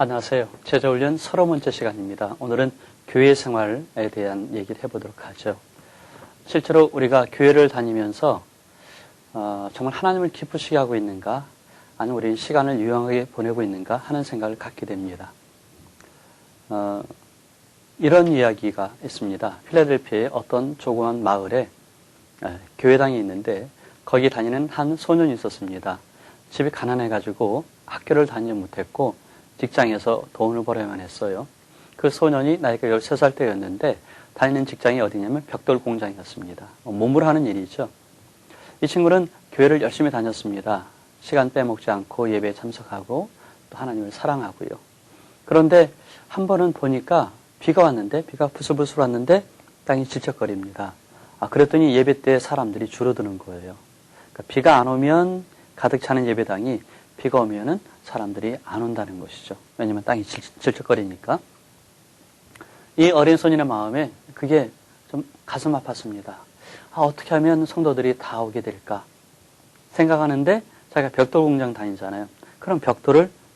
안녕하세요. 제자훈련 30번째 시간입니다. 오늘은 교회 생활에 대한 얘기를 해보도록 하죠. 실제로 우리가 교회를 다니면서 정말 하나님을 기쁘시게 하고 있는가, 아니면 우리 시간을 유용하게 보내고 있는가 하는 생각을 갖게 됩니다. 이런 이야기가 있습니다. 필라델피아의 어떤 조그만 마을에 교회당이 있는데 거기 다니는 한 소년이 있었습니다. 집이 가난해가지고 학교를 다니지 못했고 직장에서 돈을 벌어야만 했어요. 그 소년이 나이가 13살 때였는데 다니는 직장이 어디냐면 벽돌 공장이었습니다. 몸으로 하는 일이죠. 이 친구는 교회를 열심히 다녔습니다. 시간 빼먹지 않고 예배에 참석하고 또 하나님을 사랑하고요. 그런데 한 번은 보니까 비가 왔는데, 비가 부슬부슬 왔는데 땅이 질척거립니다. 그랬더니 예배 때 사람들이 줄어드는 거예요. 그러니까 비가 안 오면 가득 차는 예배당이 비가 오면은 사람들이 안 온다는 것이죠. 왜냐면 땅이 질척거리니까. 이 어린 소년의 마음에 그게 좀 가슴 아팠습니다. 어떻게 하면 성도들이 다 오게 될까 생각하는데 자기가 벽돌 공장 다니잖아요. 그럼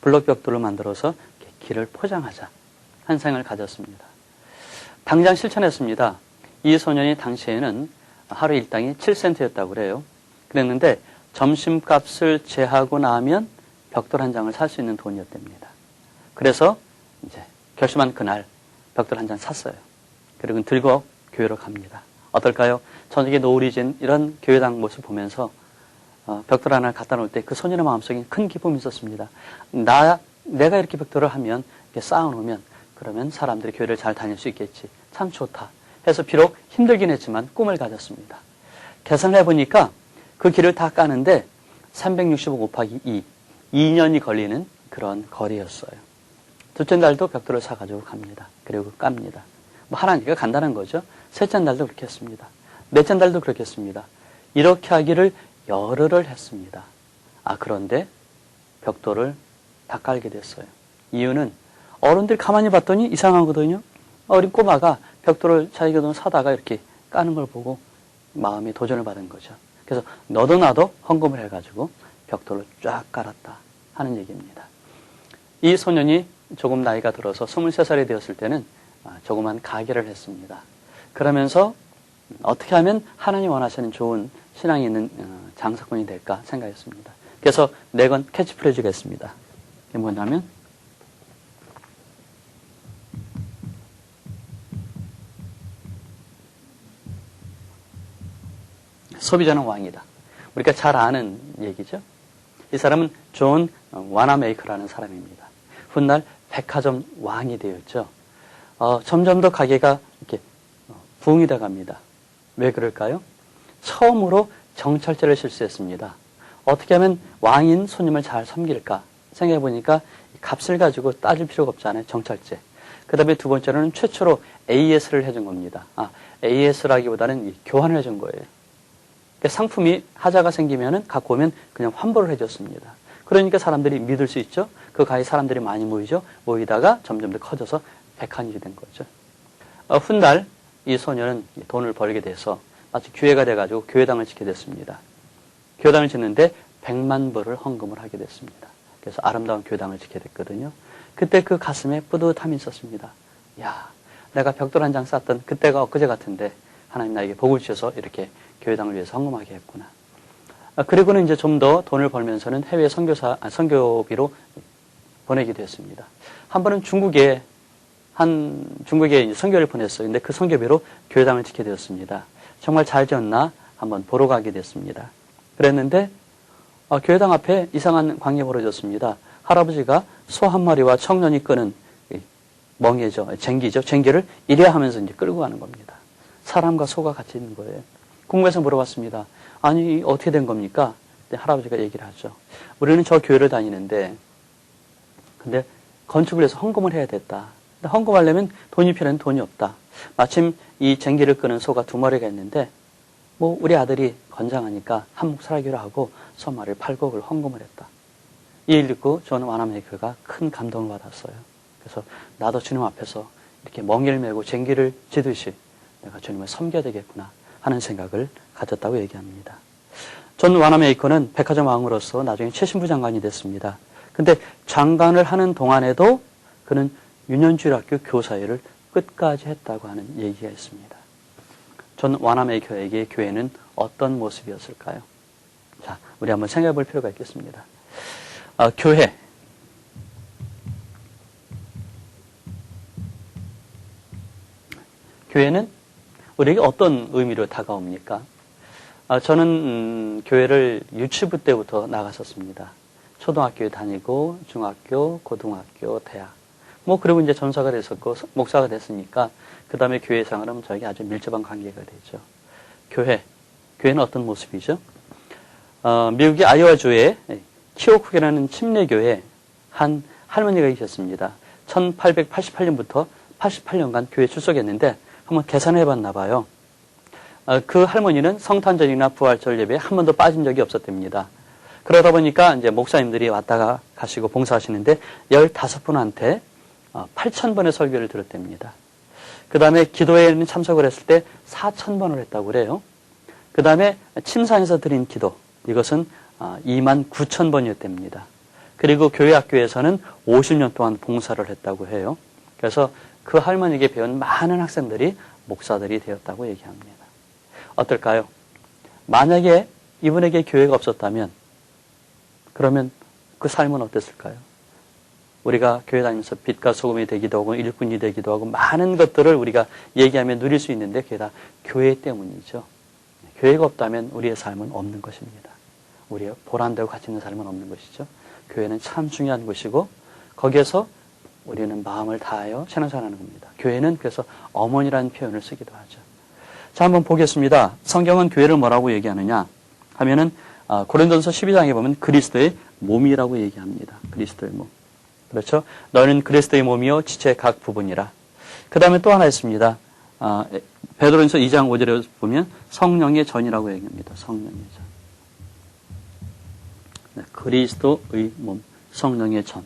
블록 벽돌을 만들어서 길을 포장하자 한 생각을 가졌습니다. 당장 실천했습니다. 이 소년이 당시에는 하루 일당이 7센트였다고 그래요. 그랬는데 점심값을 제하고 나면 벽돌 한 장을 살 수 있는 돈이었답니다. 그래서 이제 결심한 그날 벽돌 한 장 샀어요. 그리고 들고 교회로 갑니다. 어떨까요? 저녁에 노을이 진 이런 교회당 모습 보면서 벽돌 하나를 갖다 놓을 때 그 소년의 마음속에 큰 기쁨이 있었습니다. 내가 이렇게 벽돌을 하면, 이렇게 쌓아놓으면 그러면 사람들이 교회를 잘 다닐 수 있겠지. 참 좋다. 해서 비록 힘들긴 했지만 꿈을 가졌습니다. 계산을 해보니까 그 길을 다 까는데 365 곱하기 2년이 걸리는 그런 거리였어요. 둘째 날도 벽돌을 사가지고 갑니다. 그리고 깝니다. 하나니까 간단한 거죠. 셋째 날도 그렇게 했습니다. 넷째 날도 그렇게 했습니다. 이렇게 하기를 열흘을 했습니다. 그런데 벽돌을 다 깔게 됐어요. 이유는 어른들이 가만히 봤더니 이상하거든요. 어린 꼬마가 벽돌을 자기가 돈 사다가 이렇게 까는 걸 보고 마음에 도전을 받은 거죠. 그래서 너도 나도 헌금을 해가지고 벽돌을 쫙 깔았다 하는 얘기입니다. 이 소년이 조금 나이가 들어서 23살이 되었을 때는 조그만 가게를 했습니다. 그러면서 어떻게 하면 하나님 원하시는 좋은 신앙이 있는 장사꾼이 될까 생각했습니다. 그래서 내건 캐치프레이즈가 있습니다. 이게 뭐냐면 소비자는 왕이다. 우리가 잘 아는 얘기죠. 이 사람은 존 와나메이커라는 사람입니다. 훗날 백화점 왕이 되었죠. 점점 더 가게가 이렇게 부흥이 돼 갑니다. 왜 그럴까요? 처음으로 정찰제를 실시했습니다. 어떻게 하면 왕인 손님을 잘 섬길까 생각해 보니까 값을 가지고 따질 필요가 없잖아요. 정찰제. 그 다음에 두 번째로는 최초로 AS를 해준 겁니다. AS라기보다는 교환을 해준 거예요. 상품이 하자가 생기면은 갖고 오면 그냥 환불을 해줬습니다. 그러니까 사람들이 믿을 수 있죠. 그 가게 사람들이 많이 모이죠. 모이다가 점점 더 커져서 백한일이 된 거죠. 훗날 이 소녀는 돈을 벌게 돼서 마치 기회가 돼가지고 교회당을 짓게 됐습니다. 교회당을 짓는데 100만 불을 헌금을 하게 됐습니다. 그래서 아름다운 교회당을 짓게 됐거든요. 그때 그 가슴에 뿌듯함이 있었습니다. 야, 내가 벽돌 한 장 쌌던 그때가 엊그제 같은데 하나님 나에게 복을 주셔서 이렇게 교회당을 위해서 헌금하게 했구나. 그리고는 이제 좀 더 돈을 벌면서는 해외 선교비로 보내게 됐습니다. 한 번은 중국에 이제 선교를 보냈어요. 근데 그 선교비로 교회당을 짓게 되었습니다. 정말 잘 지었나 한번 보러 가게 됐습니다. 그랬는데 교회당 앞에 이상한 광경이 벌어졌습니다. 할아버지가 소 한 마리와 청년이 끄는 멍에죠, 쟁기죠. 쟁기를 이래 하면서 이제 끌고 가는 겁니다. 사람과 소가 같이 있는 거예요. 궁금해서 물어봤습니다. 아니, 어떻게 된 겁니까? 할아버지가 얘기를 하죠. 우리는 저 교회를 다니는데, 근데 건축을 해서 헌금을 해야 됐다. 근데 헌금하려면 돈이 필요한데 돈이 없다. 마침 이 쟁기를 끄는 소가 2마리가 있는데, 우리 아들이 건장하니까 한몫 살기로 하고 소 마리를 팔고 그걸 헌금을 했다. 이 일 듣고 저는 와나메이커가 큰 감동을 받았어요. 그래서 나도 주님 앞에서 이렇게 멍에를 메고 쟁기를 지듯이 내가 주님을 섬겨야 되겠구나 하는 생각을 가졌다고 얘기합니다. 존 와나메이커는 백화점 왕으로서 나중에 최신부 장관이 됐습니다. 근데 장관을 하는 동안에도 그는 유년주일학교 교사일을 끝까지 했다고 하는 얘기가 있습니다. 전 완암의 교회에게 교회는 어떤 모습이었을까요? 자, 우리 한번 생각해 볼 필요가 있겠습니다. 교회. 교회는 우리에게 어떤 의미로 다가옵니까? 저는 교회를 유치부 때부터 나갔었습니다. 초등학교에 다니고 중학교, 고등학교, 대학. 그리고 이제 전사가 됐었고 목사가 됐으니까 그 다음에 교회 생활은 저에게 아주 밀접한 관계가 되죠. 교회는 어떤 모습이죠? 미국의 아이오와주의 키오쿡이라는 침례교회에 한 할머니가 계셨습니다. 1888년부터 88년간 교회에 출석했는데 한번 계산해 봤나 봐요. 그 할머니는 성탄절이나 부활절 예배에 한 번도 빠진 적이 없었답니다. 그러다 보니까 이제 목사님들이 왔다가 가시고 봉사하시는데 15분한테 8,000번의 설교를 들었답니다. 그 다음에 기도회에는 참석을 했을 때 4,000번을 했다고 그래요. 그 다음에 침상에서 드린 기도, 이것은 29,000번이었답니다. 그리고 교회 학교에서는 50년 동안 봉사를 했다고 해요. 그래서 그 할머니에게 배운 많은 학생들이 목사들이 되었다고 얘기합니다. 어떨까요? 만약에 이분에게 교회가 없었다면 그러면 그 삶은 어땠을까요? 우리가 교회 다니면서 빛과 소금이 되기도 하고 일꾼이 되기도 하고 많은 것들을 우리가 얘기하며 누릴 수 있는데 그게 다 교회 때문이죠. 교회가 없다면 우리의 삶은 없는 것입니다. 우리의 보람되고 가치 있는 삶은 없는 것이죠. 교회는 참 중요한 것이고 거기에서 우리는 마음을 다하여 신앙생활하는 겁니다. 교회는 그래서 어머니라는 표현을 쓰기도 하죠. 자, 한번 보겠습니다. 성경은 교회를 뭐라고 얘기하느냐 하면은 고린도전서 12장에 보면 그리스도의 몸이라고 얘기합니다. 그리스도의 몸. 그렇죠? 너는 그리스도의 몸이요 지체의 각 부분이라. 그 다음에 또 하나 있습니다. 베드로전서 2장 5절에 보면 성령의 전이라고 얘기합니다. 성령의 전. 네, 그리스도의 몸, 성령의 전.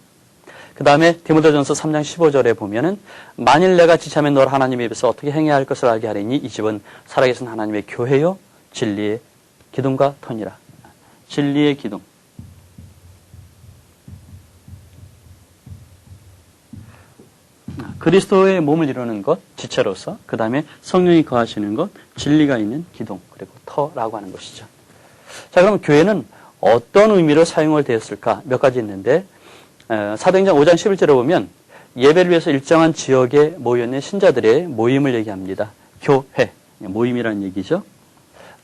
그 다음에 디모데전서 3장 15절에 보면은 만일 내가 지체하면 너를 하나님의 입에서 어떻게 행해야 할 것을 알게 하리니 이 집은 살아계신 하나님의 교회요 진리의 기둥과 터니라. 진리의 기둥. 그리스도의 몸을 이루는 것, 지체로서, 그 다음에 성령이 거하시는 것, 진리가 있는 기둥, 그리고 터라고 하는 것이죠. 자, 그럼 교회는 어떤 의미로 사용을 되었을까? 몇 가지 있는데, 사도행전 5장 11절에 보면 예배를 위해서 일정한 지역에 모여있는 신자들의 모임을 얘기합니다. 교회, 모임이라는 얘기죠.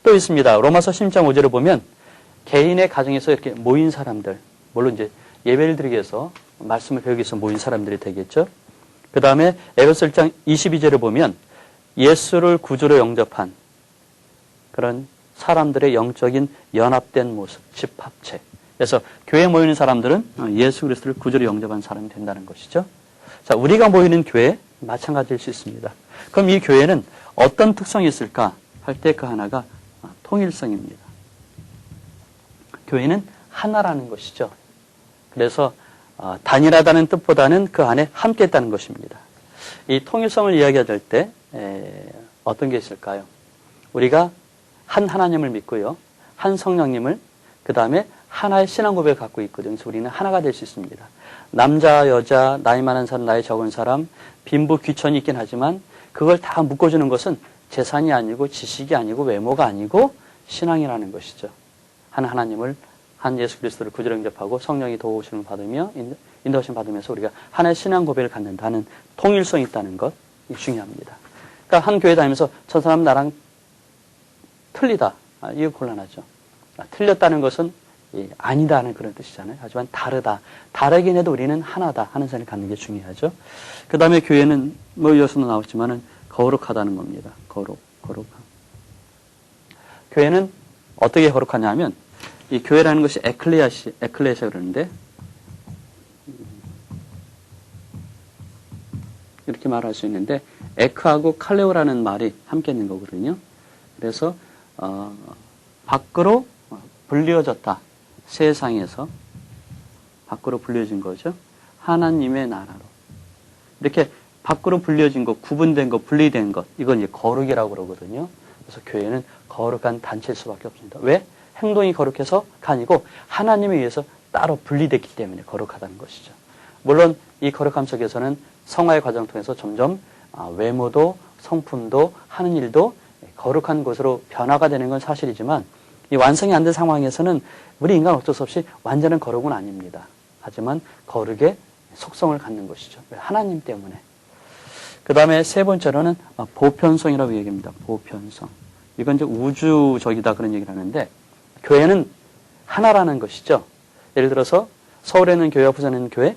또 있습니다. 로마서 16장 5절에 보면 개인의 가정에서 이렇게 모인 사람들, 물론 이제 예배를 드리기 위해서 말씀을 배우기 위해서 모인 사람들이 되겠죠. 그 다음에 에베소 1장 22절에 보면 예수를 구주로 영접한 그런 사람들의 영적인 연합된 모습, 집합체. 그래서 교회에 모이는 사람들은 예수 그리스도를 구주로 영접한 사람이 된다는 것이죠. 자, 우리가 모이는 교회 마찬가지일 수 있습니다. 그럼 이 교회는 어떤 특성이 있을까 할 때 그 하나가 통일성입니다. 교회는 하나라는 것이죠. 그래서 단일하다는 뜻보다는 그 안에 함께 있다는 것입니다. 이 통일성을 이야기할 때 어떤 게 있을까요? 우리가 한 하나님을 믿고요. 한 성령님을 그 다음에 하나의 신앙 고백을 갖고 있거든요. 그래서 우리는 하나가 될 수 있습니다. 남자, 여자, 나이 많은 사람, 나이 적은 사람, 빈부, 귀천이 있긴 하지만 그걸 다 묶어주는 것은 재산이 아니고 지식이 아니고 외모가 아니고 신앙이라는 것이죠. 한 하나님을 한 예수 그리스도를 구주로 영접하고 성령이 도우심을 받으며 인도하심을 받으면서 우리가 하나의 신앙 고백을 갖는다는 통일성이 있다는 것이 중요합니다. 그러니까 한 교회 다니면서 저 사람 나랑 틀리다. 이거 곤란하죠. 틀렸다는 것은 아니다는 그런 뜻이잖아요. 하지만 다르다. 다르긴 해도 우리는 하나다 하는 생각을 갖는 게 중요하죠. 그 다음에 교회는 여기서도 나왔지만은 거룩하다는 겁니다. 거룩함. 교회는 어떻게 거룩하냐 하면 이 교회라는 것이 에클레시아 그러는데 이렇게 말할 수 있는데 에크하고 칼레오라는 말이 함께 있는 거거든요. 그래서 밖으로 불려졌다. 세상에서 밖으로 불려진 거죠. 하나님의 나라로. 이렇게 밖으로 불려진 것, 구분된 것, 분리된 것, 이건 이제 거룩이라고 그러거든요. 그래서 교회는 거룩한 단체일 수밖에 없습니다. 왜? 행동이 거룩해서가 아니고 하나님에 의해서 따로 분리됐기 때문에 거룩하다는 것이죠. 물론 이 거룩함 속에서는 성화의 과정을 통해서 점점 외모도 성품도 하는 일도 거룩한 곳으로 변화가 되는 건 사실이지만 이 완성이 안 된 상황에서는 우리 인간 어쩔 수 없이 완전한 거룩은 아닙니다. 하지만 거룩의 속성을 갖는 것이죠. 하나님 때문에. 그 다음에 세 번째로는 보편성이라고 얘기합니다. 보편성. 이건 이제 우주적이다 그런 얘기를 하는데 교회는 하나라는 것이죠. 예를 들어서 서울에 있는 교회와 부산에 있는 교회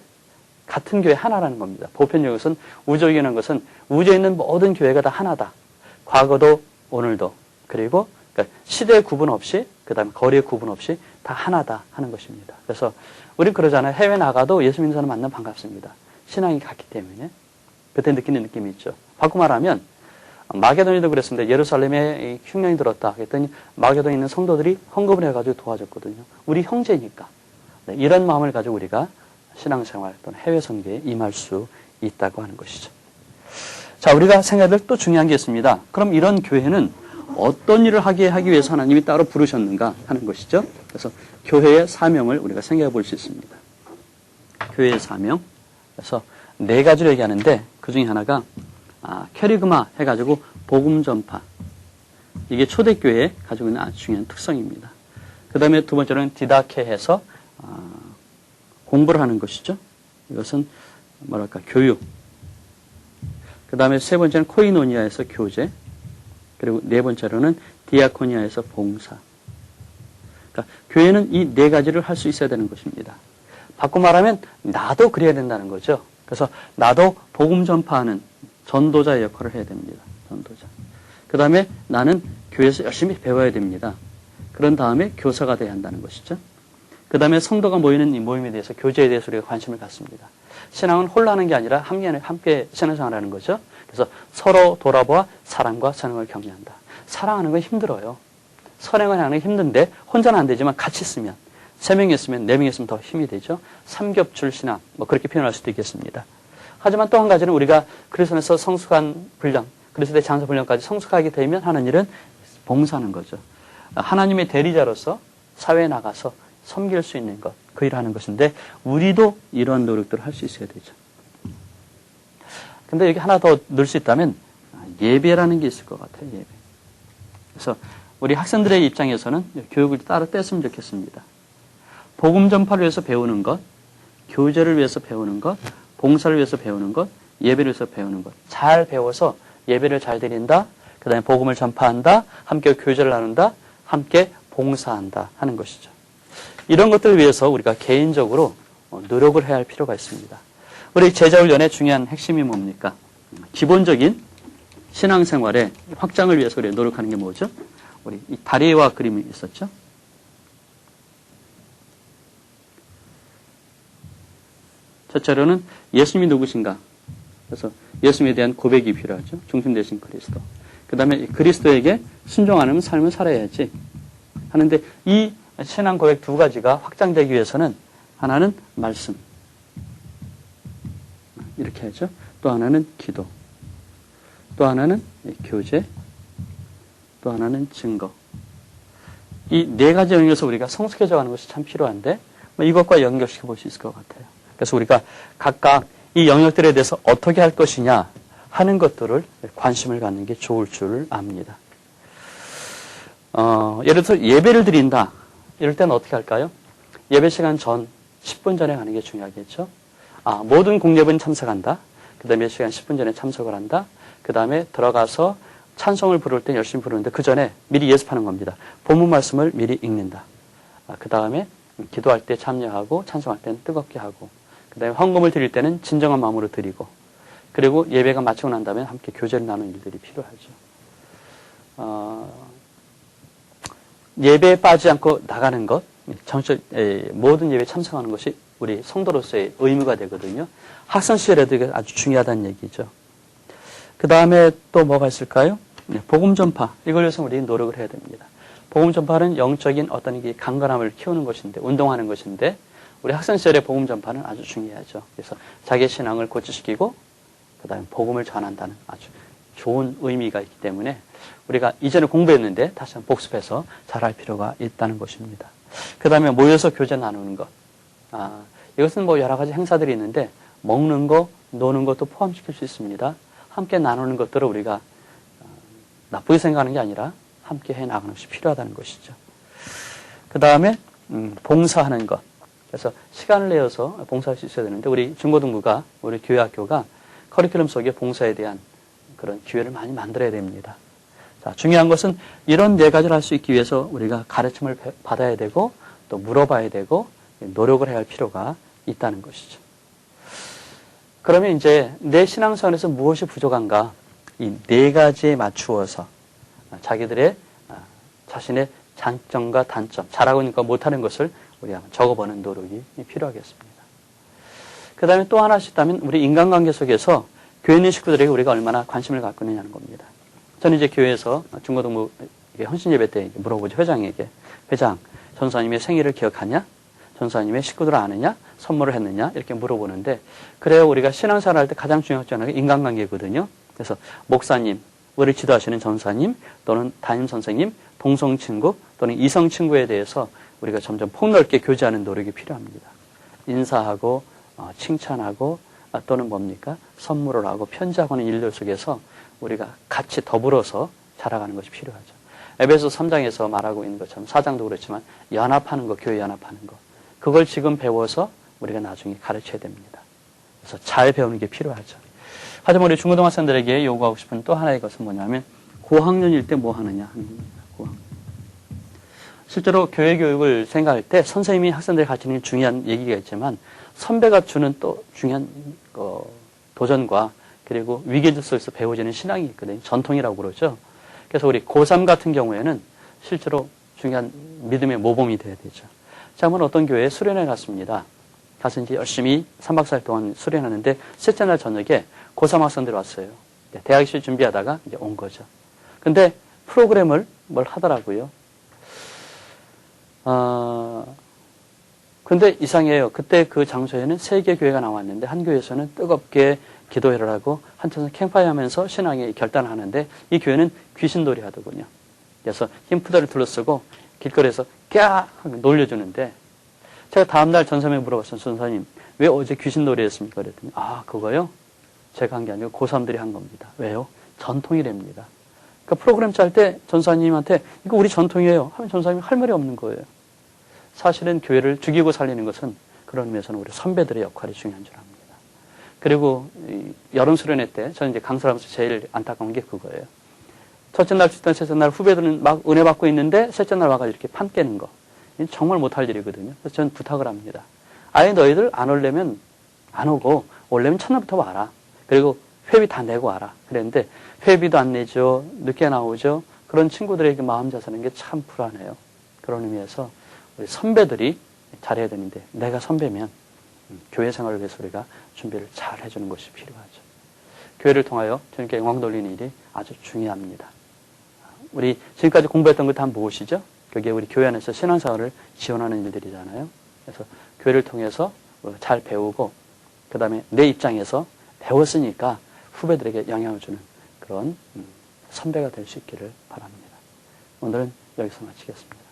같은 교회 하나라는 겁니다. 보편적인 것은 우주적이라는 것은 우주에 있는 모든 교회가 다 하나다. 과거도 오늘도 그리고 그러니까 시대 구분 없이 그다음에 거리의 구분 없이 다 하나다 하는 것입니다. 그래서 우린 그러잖아요. 해외 나가도 예수 믿는 사람 만나면 반갑습니다. 신앙이 같기 때문에 그때 느끼는 느낌이 있죠. 바꿔 말하면 마게도니도 그랬습니다. 예루살렘에 흉년이 들었다. 그랬더니 마게도에 있는 성도들이 헌금을 해가지고 도와줬거든요. 우리 형제니까. 네, 이런 마음을 가지고 우리가 신앙생활 또는 해외 선교에 임할 수 있다고 하는 것이죠. 자, 우리가 생각해야 될 또 중요한 게 있습니다. 그럼 이런 교회는 어떤 일을 하기 위해서 하나님이 따로 부르셨는가 하는 것이죠. 그래서 교회의 사명을 우리가 생각해 볼 수 있습니다. 교회의 사명. 그래서 네 가지를 얘기하는데 그 중에 하나가 캐리그마 해가지고 복음 전파. 이게 초대교회에 가지고 있는 아주 중요한 특성입니다. 그 다음에 두 번째로는 디다케 해서 공부를 하는 것이죠. 이것은 뭐랄까 교육. 그 다음에 세 번째는 코이노니아에서 교제. 그리고 네 번째로는 디아코니아에서 봉사. 그러니까 교회는 이 네 가지를 할 수 있어야 되는 것입니다. 바꿔 말하면 나도 그래야 된다는 거죠. 그래서 나도 복음 전파하는 전도자의 역할을 해야 됩니다. 전도자. 그 다음에 나는 교회에서 열심히 배워야 됩니다. 그런 다음에 교사가 돼야 한다는 것이죠. 그 다음에 성도가 모이는 이 모임에 대해서 교제에 대해서 우리가 관심을 갖습니다. 신앙은 홀로 하는 게 아니라 함께 신앙생활하는 거죠. 그래서 서로 돌아보아 사랑과 선행을 격려한다. 사랑하는 건 힘들어요. 선행을 하는 게 힘든데 혼자는 안 되지만 같이 있으면 3명이 있으면 4명이 있으면 더 힘이 되죠. 삼겹줄 신앙 뭐 그렇게 표현할 수도 있겠습니다. 하지만 또 한 가지는 우리가 그리스도 안에서 성숙한 분량, 그리스도의 장사 분량까지 성숙하게 되면 하는 일은 봉사하는 거죠. 하나님의 대리자로서 사회에 나가서 섬길 수 있는 것, 그 일을 하는 것인데 우리도 이러한 노력들을 할 수 있어야 되죠. 근데 여기 하나 더 넣을 수 있다면 예배라는 게 있을 것 같아요. 예배. 그래서 우리 학생들의 입장에서는 교육을 따로 뗐으면 좋겠습니다. 복음 전파를 위해서 배우는 것, 교제를 위해서 배우는 것, 봉사를 위해서 배우는 것, 예배를 위해서 배우는 것. 잘 배워서 예배를 잘 드린다. 그 다음에 복음을 전파한다. 함께 교제를 나눈다. 함께 봉사한다 하는 것이죠. 이런 것들을 위해서 우리가 개인적으로 노력을 해야 할 필요가 있습니다. 우리 제자훈련의 중요한 핵심이 뭡니까? 기본적인 신앙생활의 확장을 위해서 우리가 노력하는 게 뭐죠? 우리 이 다리와 그림이 있었죠? 첫째로는 예수님이 누구신가? 그래서 예수님에 대한 고백이 필요하죠. 중심 되신 그리스도. 그 다음에 그리스도에게 순종하는 삶을 살아야지 하는데 이 신앙 고백 두 가지가 확장되기 위해서는 하나는 말씀. 이렇게 하죠. 또 하나는 기도. 또 하나는 교제. 또 하나는 증거. 이 네 가지 영역에서 우리가 성숙해져 가는 것이 참 필요한데 이것과 연결시켜 볼 수 있을 것 같아요. 그래서 우리가 각각 이 영역들에 대해서 어떻게 할 것이냐 하는 것들을 관심을 갖는 게 좋을 줄 압니다. 예를 들어서 예배를 드린다. 이럴 때는 어떻게 할까요? 예배 시간 전 10분 전에 가는 게 중요하겠죠. 모든 공예배는 참석한다. 그 다음에 몇 시간 10분 전에 참석을 한다. 그 다음에 들어가서 찬송을 부를 때 열심히 부르는데 그 전에 미리 예습하는 겁니다. 본문 말씀을 미리 읽는다. 그 다음에 기도할 때 참여하고 찬송할 때는 뜨겁게 하고 그 다음에 헌금을 드릴 때는 진정한 마음으로 드리고 그리고 예배가 마치고 난 다음에 함께 교제를 나누는 일들이 필요하죠. 예배에 빠지지 않고 나가는 것, 모든 예배에 참석하는 것이 우리 성도로서의 의무가 되거든요. 학생 시절에도 이게 아주 중요하다는 얘기죠. 그 다음에 또 뭐가 있을까요? 복음 전파. 이걸 위해서 우리 노력을 해야 됩니다. 복음 전파는 영적인 어떤 게 강건함을 키우는 것인데, 운동하는 것인데, 우리 학생 시절의 복음 전파는 아주 중요하죠. 그래서 자기의 신앙을 고치시키고, 그 다음에 복음을 전한다는 아주 좋은 의미가 있기 때문에 우리가 이전에 공부했는데 다시 한번 복습해서 잘할 필요가 있다는 것입니다. 그 다음에 모여서 교제 나누는 것. 이것은 뭐 여러 가지 행사들이 있는데 먹는 거, 노는 것도 포함시킬 수 있습니다. 함께 나누는 것들을 우리가 나쁘게 생각하는 게 아니라 함께 해 나가는 것이 필요하다는 것이죠. 그 다음에 봉사하는 것. 그래서 시간을 내어서 봉사할 수 있어야 되는데 우리 중고등부가 우리 교회 학교가 커리큘럼 속에 봉사에 대한 그런 기회를 많이 만들어야 됩니다. 자, 중요한 것은 이런 네 가지를 할 수 있기 위해서 우리가 가르침을 받아야 되고 또 물어봐야 되고 노력을 해야 할 필요가 있다는 것이죠. 그러면 이제 내 신앙생활에서 무엇이 부족한가? 이 네 가지에 맞추어서 자기들의 자신의 장점과 단점, 잘하고 있는 것 못하는 것을 우리가 적어보는 노력이 필요하겠습니다. 그 다음에 또 하나씩 있다면 우리 인간관계 속에서 교회 있는 식구들에게 우리가 얼마나 관심을 갖고 있느냐는 겁니다. 저는 이제 교회에서 중고등부 헌신예배 때 물어보죠. 회장에게. 회장, 전사님의 생일을 기억하냐? 전사님의 식구들을 아느냐? 선물을 했느냐? 이렇게 물어보는데 그래야 우리가 신앙생활 할 때 가장 중요한 게 인간관계거든요. 그래서 목사님, 우리 지도하시는 전사님 또는 담임 선생님, 동성 친구 또는 이성 친구에 대해서 우리가 점점 폭넓게 교제하는 노력이 필요합니다. 인사하고 칭찬하고 또는 뭡니까? 선물을 하고 편지하고 하는 일들 속에서 우리가 같이 더불어서 자라가는 것이 필요하죠. 에베소 3장에서 말하고 있는 것처럼 4장도 그렇지만 연합하는 거, 교회 연합하는 거. 그걸 지금 배워서 우리가 나중에 가르쳐야 됩니다. 그래서 잘 배우는 게 필요하죠. 하지만 우리 중고등학생들에게 요구하고 싶은 또 하나의 것은 뭐냐면 고학년일 때 뭐 하느냐 하는 겁니다. 고학년. 실제로 교회 교육을 생각할 때 선생님이 학생들이 가르치는 중요한 얘기가 있지만 선배가 주는 또 중요한 도전과 그리고 위기들 속에서 배워지는 신앙이 있거든요. 전통이라고 그러죠. 그래서 우리 고3 같은 경우에는 실제로 중요한 믿음의 모범이 돼야 되죠. 자, 한번 어떤 교회에 수련회 갔습니다. 가서 이제 열심히 3박 4일 동안 수련하는데 셋째 날 저녁에 고3 학생들이 왔어요. 대학 시험 준비하다가 이제 온 거죠. 근데 프로그램을 뭘 하더라고요. 근데 이상해요. 그때 그 장소에는 3개 교회가 나왔는데 한 교회에서는 뜨겁게 기도회를 하고 한쪽에서 캠파이어 하면서 신앙의 결단을 하는데 이 교회는 귀신놀이 하더군요. 그래서 흰푸대를 둘러쓰고 길거리에서 꺄! 하고 놀려주는데 제가 다음날 전사님에 물어봤어요. 전사님, 왜 어제 귀신놀이 했습니까? 그랬더니 그거요? 제가 한 게 아니고 고3들이 한 겁니다. 왜요? 전통이랍니다. 그러니까 프로그램 짤 때 전사님한테 이거 우리 전통이에요 하면 전사님이 할 말이 없는 거예요. 사실은 교회를 죽이고 살리는 것은 그런 의미에서는 우리 선배들의 역할이 중요한 줄 압니다. 그리고 여름 수련회 때 저는 이제 강사를 하면서 제일 안타까운 게 그거예요. 첫째 날, 둘째 날, 셋째 날 후배들은 막 은혜 받고 있는데 셋째 날 와가지고 이렇게 판 깨는 거. 이건 정말 못할 일이거든요. 그래서 저는 부탁을 합니다. 아예 너희들 안 오려면 안 오고 오려면 첫날부터 와라. 그리고 회비 다 내고 와라. 그랬는데 회비도 안 내죠. 늦게 나오죠. 그런 친구들에게 마음 자세는 게 참 불안해요. 그런 의미에서 우리 선배들이 잘해야 되는데 내가 선배면 교회 생활을 위해서 우리가 준비를 잘 해주는 것이 필요하죠. 교회를 통하여 주님께 영광 돌리는 일이 아주 중요합니다. 우리 지금까지 공부했던 것 다 무엇이죠? 그게 우리 교회 안에서 신앙생활을 지원하는 일들이잖아요. 그래서 교회를 통해서 잘 배우고 그 다음에 내 입장에서 배웠으니까 후배들에게 영향을 주는 그런 선배가 될 수 있기를 바랍니다. 오늘은 여기서 마치겠습니다.